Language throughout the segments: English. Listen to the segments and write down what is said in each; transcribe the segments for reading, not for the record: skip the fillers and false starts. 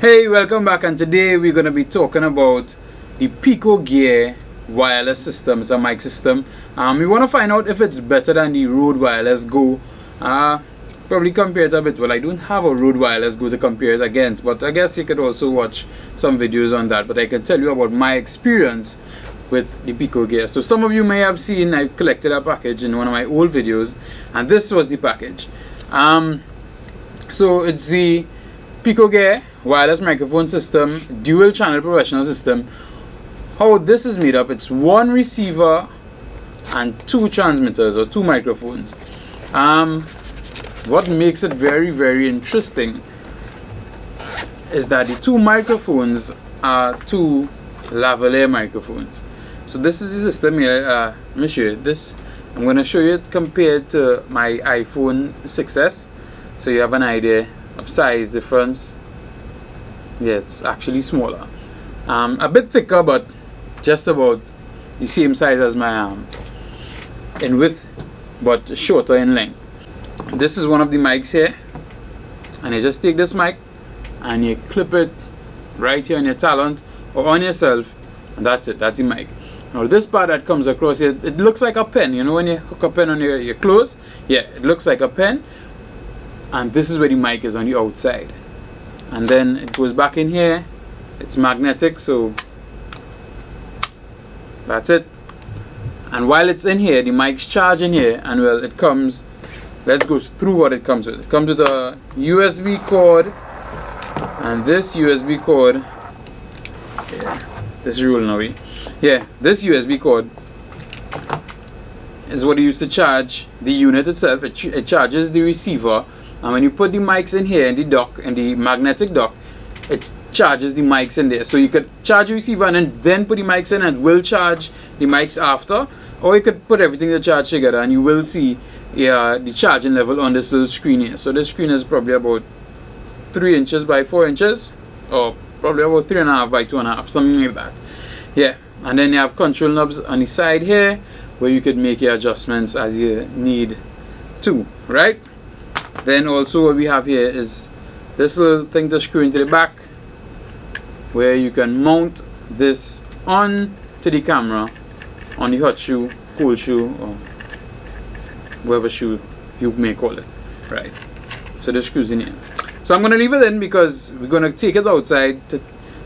Hey, welcome back, and today we're going to be talking about the Pico Gear wireless system. It's a mic system. We want to find out if it's better than the Rode Wireless Go. Probably compare it a bit. Well, I don't have a Rode Wireless Go to compare it against, but I guess you could also watch some videos on that. But I can tell you about my experience with the Pico Gear. So some of you may have seen I collected a package in one of my old videos, and this was the package. So it's the Pico Gear wireless microphone system, dual channel professional system. How this is made up, it's one receiver and two transmitters or two microphones. What makes it very interesting is that the two microphones are two lavalier microphones. So this is the system here. Let me show you this. I'm going to show you it compared to my iPhone 6s, so you have an idea of size difference. Yeah, it's actually smaller, a bit thicker, but just about the same size as my arm in width, but shorter in length. This is one of the mics here, and you just take this mic and you clip it right here on your talent or on yourself, and that's it. That's the mic. Now this part that comes across here, it looks like a pen. You know when you hook a pen on your clothes? Yeah, it looks like a pen, and this is where the mic is on the outside. And then it goes back in here. It's magnetic, so that's it. And while it's in here, the mic's charging here, and well, it comes, let's go through what it comes with. It comes with a USB cord, and this USB cord, this is rolling away. Yeah, this USB cord is what you use to charge the unit itself. It charges the receiver. And when you put the mics in here in the dock, in the magnetic dock, it charges the mics in there. So you could charge the receiver and then put the mics in, and it will charge the mics after. Or you could put everything to charge together, and you will see the charging level on this little screen here. So this screen is probably about 3 inches by 4 inches, or probably about 3.5 by 2.5, something like that. Yeah, and then you have control knobs on the side here, where you could make your adjustments as you need to, right? Then also what we have here is this little thing to screw into the back, where you can mount this on to the camera on the hot shoe, cold shoe, or whatever shoe you may call it, right? So this screws in here. So I'm going to leave it in because we're going to take it outside to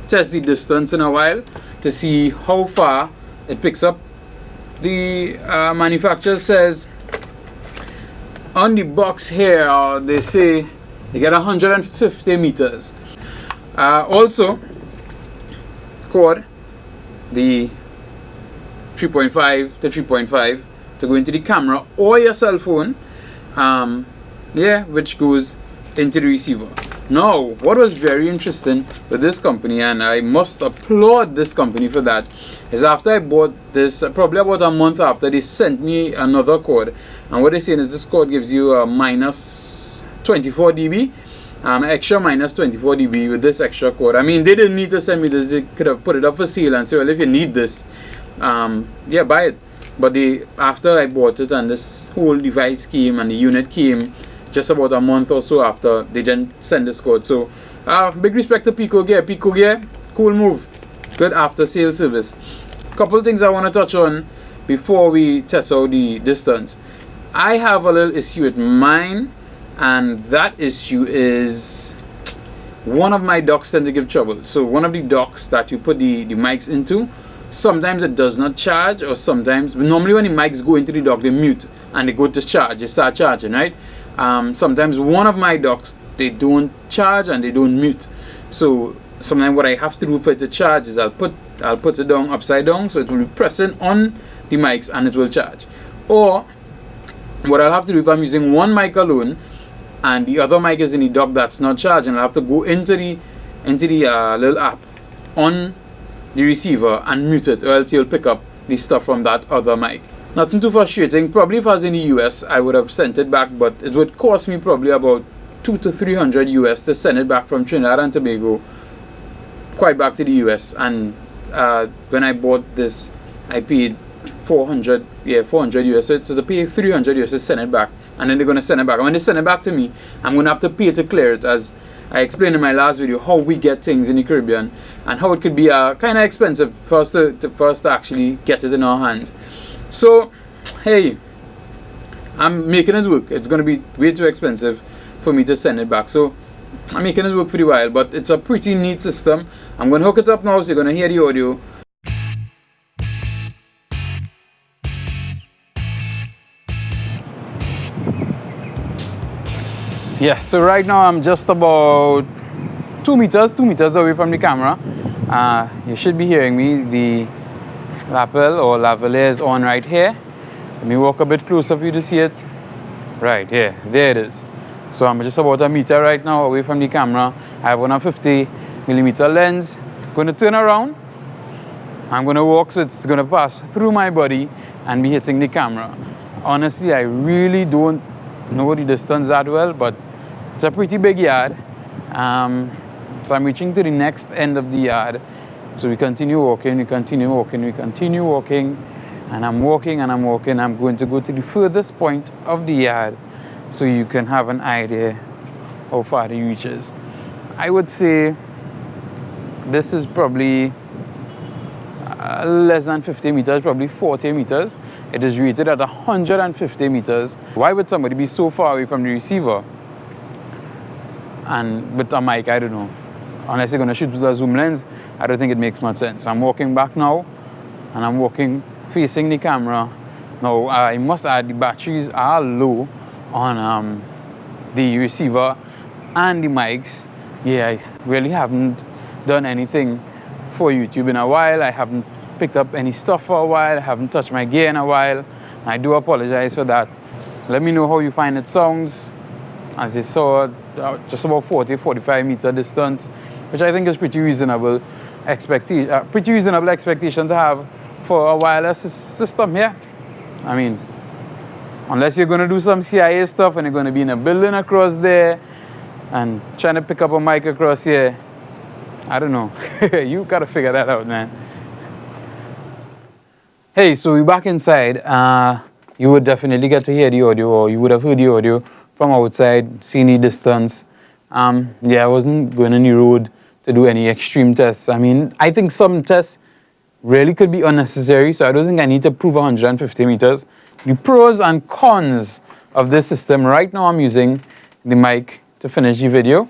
test the distance in a while to see how far it picks up. The manufacturer says on the box here, they say you get 150 meters. Also, cord, the 3.5 to 3.5 to go into the camera or your cell phone, which goes into the receiver. Now, what was very interesting with this company, and I must applaud this company for that, is after I bought this, probably about a month after, they sent me another cord. And what they're saying is this cord gives you a minus 24 dB, extra minus 24 dB with this extra cord. I mean, they didn't need to send me this. They could have put it up for sale and say, well, if you need this, buy it. But after I bought it and this whole device came and the unit came, just about a month or so after, they didn't send this cord. So big respect to Pico Gear. Pico Gear, cool move, good after sale service. Couple of things I want to touch on before we test out the distance. I have a little issue with mine, and that issue is one of my docks tend to give trouble. So one of the docks that you put the mics into, sometimes it does not charge, or sometimes, normally when the mics go into the dock, they mute and they go to charge, they start charging, right? Sometimes one of my docks, they don't charge and they don't mute. So sometimes what I have to do for it to charge is I'll put it down upside down, so it will be pressing on the mics and it will charge. Or what I'll have to do, if I'm using one mic alone and the other mic is in the dock that's not charging, I'll have to go into the little app on the receiver and mute it, or else you'll pick up the stuff from that other mic. Nothing too frustrating. Probably if I was in the US, I would have sent it back, but it would cost me probably about $200 to $300 US to send it back from Trinidad and Tobago quite back to the US. And when I bought this, I paid 400 US. So to pay 300 US to send it back, and then they're going to send it back. And when they send it back to me, I'm going to have to pay to clear it as I explained in my last video how we get things in the Caribbean and how it could be kind of expensive for us to actually get it in our hands. So, hey, I'm making it work. It's going to be way too expensive for me to send it back. So, I'm making it work for a while, but it's a pretty neat system. I'm going to hook it up now, so you're going to hear the audio. Yeah, so right now I'm just about 2 meters away from the camera. You should be hearing me. The lapel or lavalier is on right here. Let me walk a bit closer for you to see it. Right here, there it is. So I'm just about a meter right now away from the camera. I have on a 50mm lens. Going to turn around. I'm going to walk, so it's going to pass through my body and be hitting the camera. Honestly, I really don't know the distance that well, but it's a pretty big yard. So I'm reaching to the next end of the yard. So we continue walking, we continue walking, we continue walking. And I'm walking and I'm walking. I'm going to go to the furthest point of the yard so you can have an idea how far it reaches. I would say this is probably less than 50 meters, probably 40 meters. It is rated at 150 meters. Why would somebody be so far away from the receiver? And with a mic, I don't know. Unless you're going to shoot with a zoom lens, I don't think it makes much sense. So I'm walking back now, and I'm walking facing the camera. Now, I must add the batteries are low on the receiver and the mics. Yeah, I really haven't done anything for YouTube in a while. I haven't picked up any stuff for a while. I haven't touched my gear in a while. I do apologize for that. Let me know how you find it sounds. As you saw, just about 40-45 meter distance, which I think is pretty reasonable expectation to have for a wireless system here. I mean, unless you're going to do some CIA stuff and you're going to be in a building across there and trying to pick up a mic across here, I don't know. You got to figure that out, man. Hey, so we're back inside. You would definitely get to hear the audio, or you would have heard the audio from outside, seeing the distance. Yeah, I wasn't going on the road to do any extreme tests. I mean, I think some tests really could be unnecessary, so I don't think I need to prove 150 meters. The pros and cons of this system. Right now I'm using the mic to finish the video.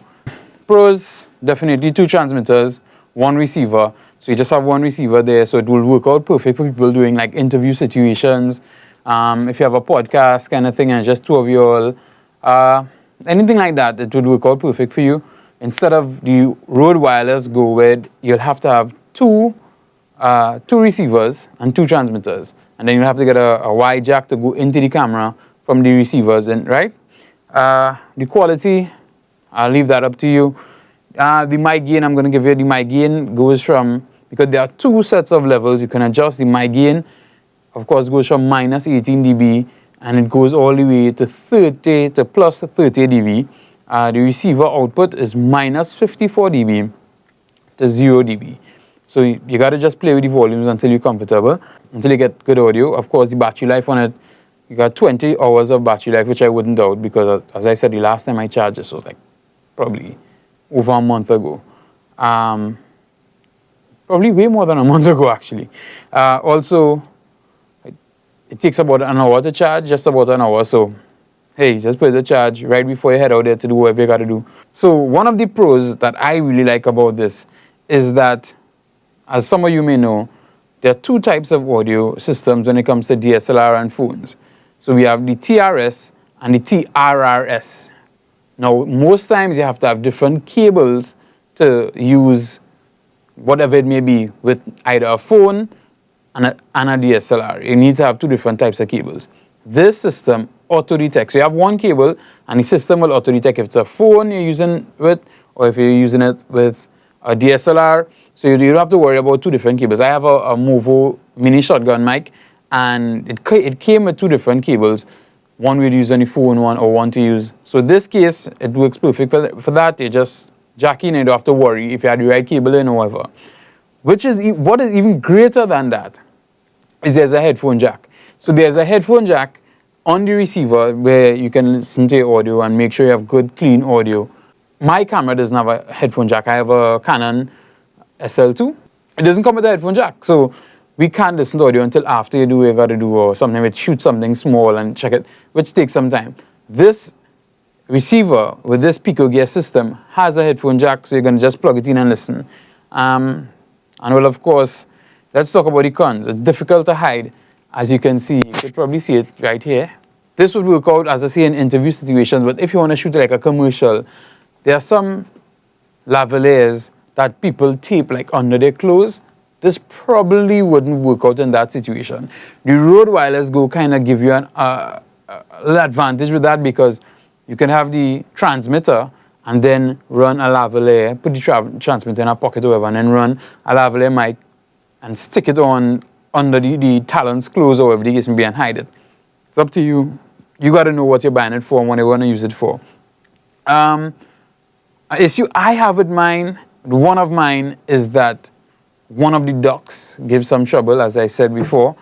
Pros, definitely 2 transmitters, 1 receiver. So you just have 1 receiver there, so it will work out perfect for people doing like interview situations. If you have a podcast kind of thing and just 2 of you all, anything like that, it would work out perfect for you. Instead of the Rode Wireless Go with, you'll have to have two receivers and 2 transmitters, and then you'll have to get a Y jack to go into the camera from the receivers, and right. The quality, I'll leave that up to you. The mic gain, I'm going to give you the mic gain goes from, because there are 2 sets of levels, you can adjust the mic gain. Of course, goes from minus 18 dB and it goes all the way to 30 to plus 30 dB. The receiver output is minus 54 dB to 0 dB. So you got to just play with the volumes until you're comfortable, until you get good audio. Of course, the battery life on it, you got 20 hours of battery life, which I wouldn't doubt, because as I said, the last time I charged this was like probably over a month ago. Probably way more than a month ago, actually. Also, it takes about an hour to charge, just about an hour. So, hey, just put the charge right before you head out there to do whatever you got to do. So, one of the pros that I really like about this is that, as some of you may know, there are 2 types of audio systems when it comes to DSLR and phones. So, we have the TRS and the TRRS. Now, most times you have to have different cables to use whatever it may be with either a phone and a DSLR. You need to have 2 different types of cables. This system auto-detects. So you have 1 cable and the system will auto-detect if it's a phone you're using with, or if you're using it with a DSLR. So you don't have to worry about 2 different cables. I have a Movo mini shotgun mic, and it came with 2 different cables. One we'd use on the phone, one to use. So in this case, it works perfect for that. You just jack in and you don't have to worry if you had the right cable in or whatever. What is even greater than that is there's a headphone jack. So there's a headphone jack on the receiver where you can listen to your audio and make sure you have good, clean audio. my camera doesn't have a headphone jack. I have a Canon SL2. It doesn't come with a headphone jack. So we can't listen to audio until after you do what you got to do, or something. It shoot something small and check it, which takes some time. This receiver with this Pico gear system has a headphone jack, so you're going to just plug it in and listen. And well, of course, let's talk about the cons. It's difficult to hide. As you can see, you could probably see it right here. This would work out, as I say, in interview situations, but if you want to shoot like a commercial, there are some lavaliers that people tape like under their clothes. This probably wouldn't work out in that situation. The Rode Wireless Go kind of give you an advantage with that, because you can have the transmitter and then run a lavalier, put the transmitter in a pocket or whatever, and then run a lavalier mic and stick it on under the talon's clothes or whatever the case may be and hide it. It's up to you. You got to know what you're buying it for and what you want to use it for. An issue I have with mine, one of mine, is that one of the docks gives some trouble, as I said before.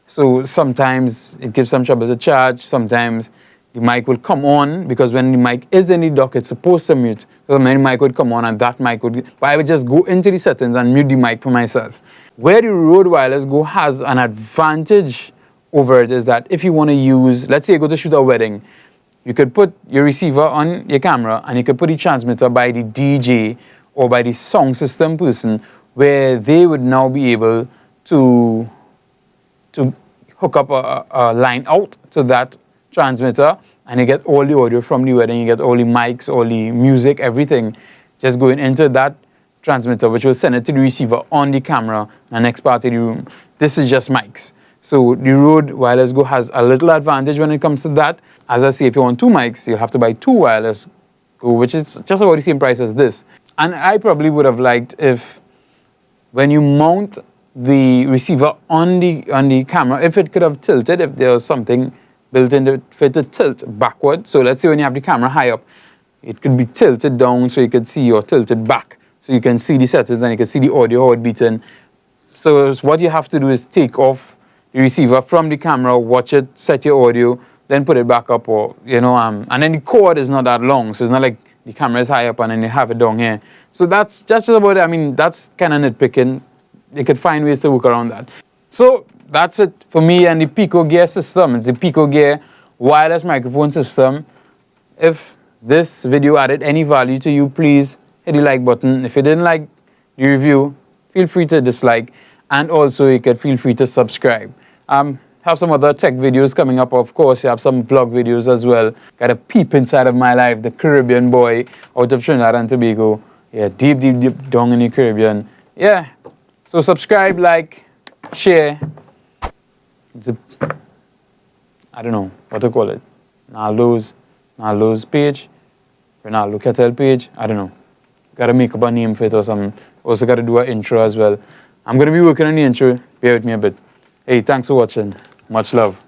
So sometimes it gives some trouble to charge. Sometimes the mic will come on, because when the mic is in the dock, it's supposed to mute. So the mic would come on and that mic would... But I would just go into the settings and mute the mic for myself. Where the Rode Wireless Go has an advantage over it is that if you want to use... Let's say you go to shoot a wedding. You could put your receiver on your camera and you could put the transmitter by the DJ or by the sound system person, where they would now be able to hook up a line out to that transmitter, and you get all the audio from the wedding, you get all the mics, all the music, everything just going into that transmitter, which will send it to the receiver on the camera and next part of the room. This is just mics. So the Rode Wireless Go has a little advantage when it comes to that. As I say, if you want two mics, you'll have to buy two Wireless Go, which is just about the same price as this. And I probably would have liked if, when you mount the receiver on the camera, if it could have tilted, if there was something built in for it to tilt backward. So let's say when you have the camera high up, it could be tilted down so you could see, or tilted back so you can see the settings and you can see the audio, how it beats in. So what you have to do is take off the receiver from the camera, watch it, set your audio, then put it back up, or, you know, and then the cord is not that long, so it's not like the camera is high up and then you have it down here. So that's just about it. I mean, that's kind of nitpicking. You could find ways to work around that. So that's it for me and the Pico gear system. It's the Pico gear wireless microphone system. If this video added any value to you, please hit the like button. If you didn't like the review, feel free to dislike. And also, you could feel free to subscribe. Have some other tech videos coming up, of course. You have some vlog videos as well. Got a peep inside of my life, the Caribbean boy out of Trinidad and Tobago. Yeah, deep, deep, deep down in the Caribbean. Yeah. So subscribe, like, share. It's I don't know what to call it. Naldo's page. Ronaldo Kettle page. I don't know. Gotta make up a name for it or something. Also gotta do an intro as well. I'm going to be working on the intro. Bear with me a bit. Hey, thanks for watching. Much love.